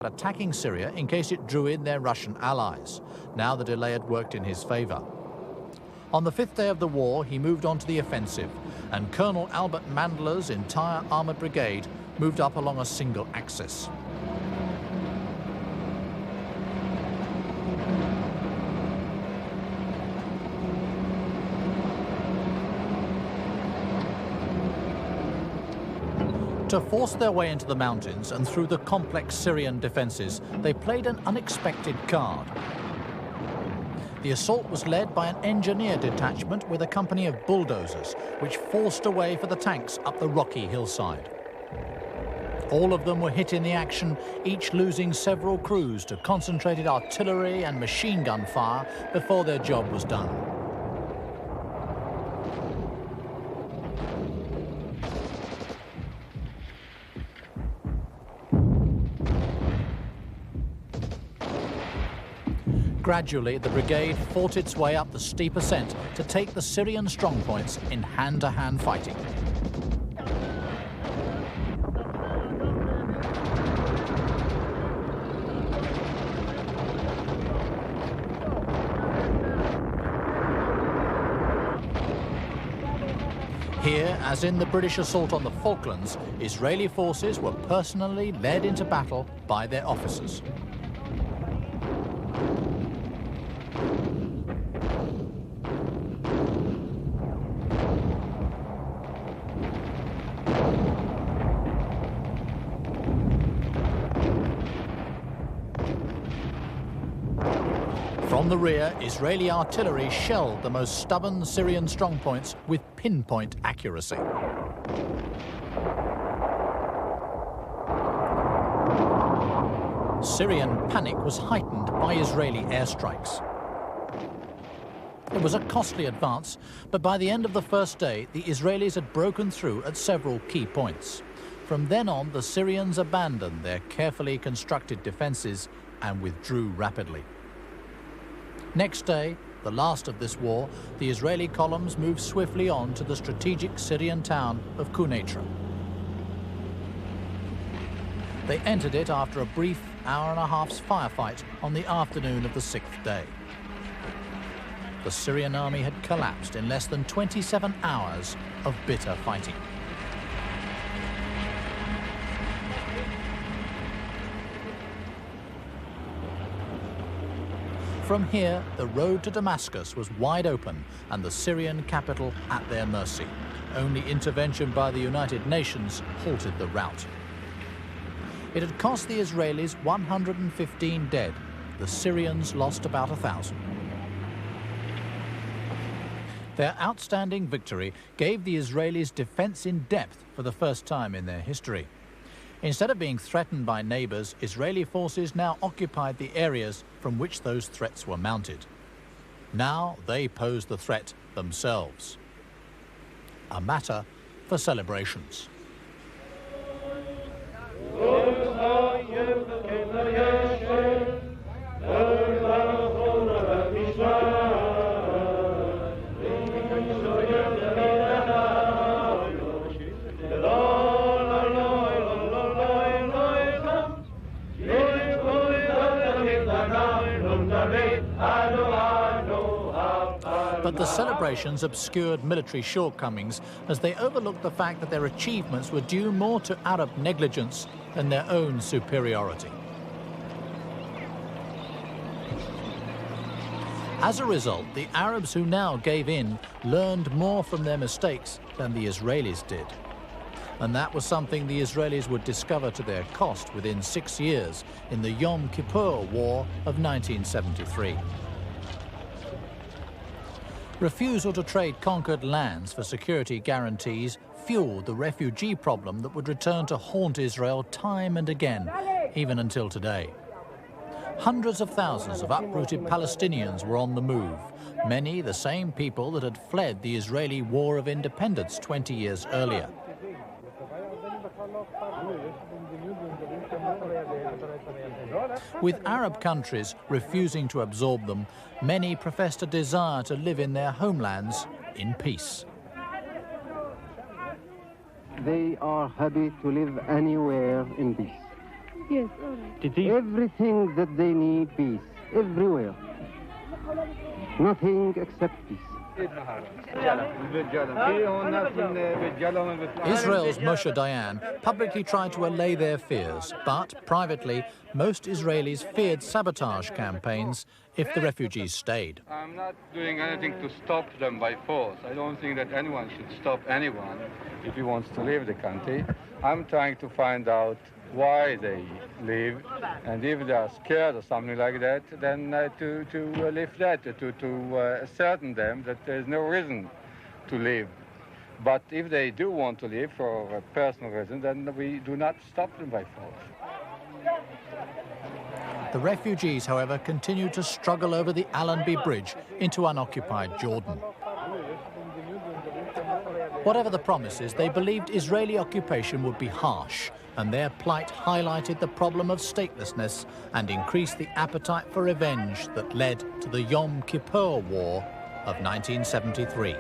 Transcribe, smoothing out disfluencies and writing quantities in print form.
attacking Syria in case it drew in their Russian allies. Now the delay had worked in his favor. On the 5th day of the war, he moved on to the offensive, and Colonel Albert Mandler's entire armored brigade moved up along a single axis. To force their way into the mountains and through the complex Syrian defenses, they played an unexpected card. The assault was led by an engineer detachment with a company of bulldozers, which forced a way for the tanks up the rocky hillside. All of them were hit in the action, each losing several crews to concentrated artillery and machine gun fire before their job was done. Gradually, the brigade fought its way up the steep ascent to take the Syrian strongpoints in hand-to-hand fighting. Here, as in the British assault on the Falklands, Israeli forces were personally led into battle by their officers. From the rear, Israeli artillery shelled the most stubborn Syrian strongpoints with pinpoint accuracy. Syrian panic was heightened by Israeli airstrikes. It was a costly advance, but by the end of the first day, the Israelis had broken through at several key points. From then on, the Syrians abandoned their carefully constructed defenses and withdrew rapidly. Next day, the last of this war, the Israeli columns moved swiftly on to the strategic Syrian town of Quneitra. They entered it after a brief hour-and-a-half's firefight on the afternoon of the 6th day. The Syrian army had collapsed in less than 27 hours of bitter fighting. From here, the road to Damascus was wide open and the Syrian capital at their mercy. Only intervention by the United Nations halted the rout. It had cost the Israelis 115 dead. The Syrians lost about 1,000. Their outstanding victory gave the Israelis defense in depth for the first time in their history. Instead of being threatened by neighbors, Israeli forces now occupied the areas from which those threats were mounted. Now they posed the threat themselves. A matter for celebrations. But the celebrations obscured military shortcomings as they overlooked the fact that their achievements were due more to Arab negligence than their own superiority. As a result, the Arabs who now gave in learned more from their mistakes than the Israelis did. And that was something the Israelis would discover to their cost within 6 years in the Yom Kippur War of 1973. Refusal to trade conquered lands for security guarantees fueled the refugee problem that would return to haunt Israel time and again, even until today. Hundreds of thousands of uprooted Palestinians were on the move, many the same people that had fled the Israeli War of Independence 20 years earlier. With Arab countries refusing to absorb them, many professed a desire to live in their homelands in peace. They are happy to live anywhere in peace. Yes, all right. Everything that they need, peace, everywhere. Nothing except peace. Israel's Moshe Dayan publicly tried to allay their fears, but privately, most Israelis feared sabotage campaigns if the refugees stayed. I'm not doing anything to stop them by force. I don't think that anyone should stop anyone if he wants to leave the country. I'm trying to find out why they leave, and if they are scared or something like that, then to lift that, to ascertain them that there's no reason to leave. But if they do want to leave for a personal reason, then we do not stop them by force. The refugees, however, continued to struggle over the Allenby Bridge into unoccupied Jordan. Whatever the promises, they believed Israeli occupation would be harsh, and their plight highlighted the problem of statelessness and increased the appetite for revenge that led to the Yom Kippur War of 1973.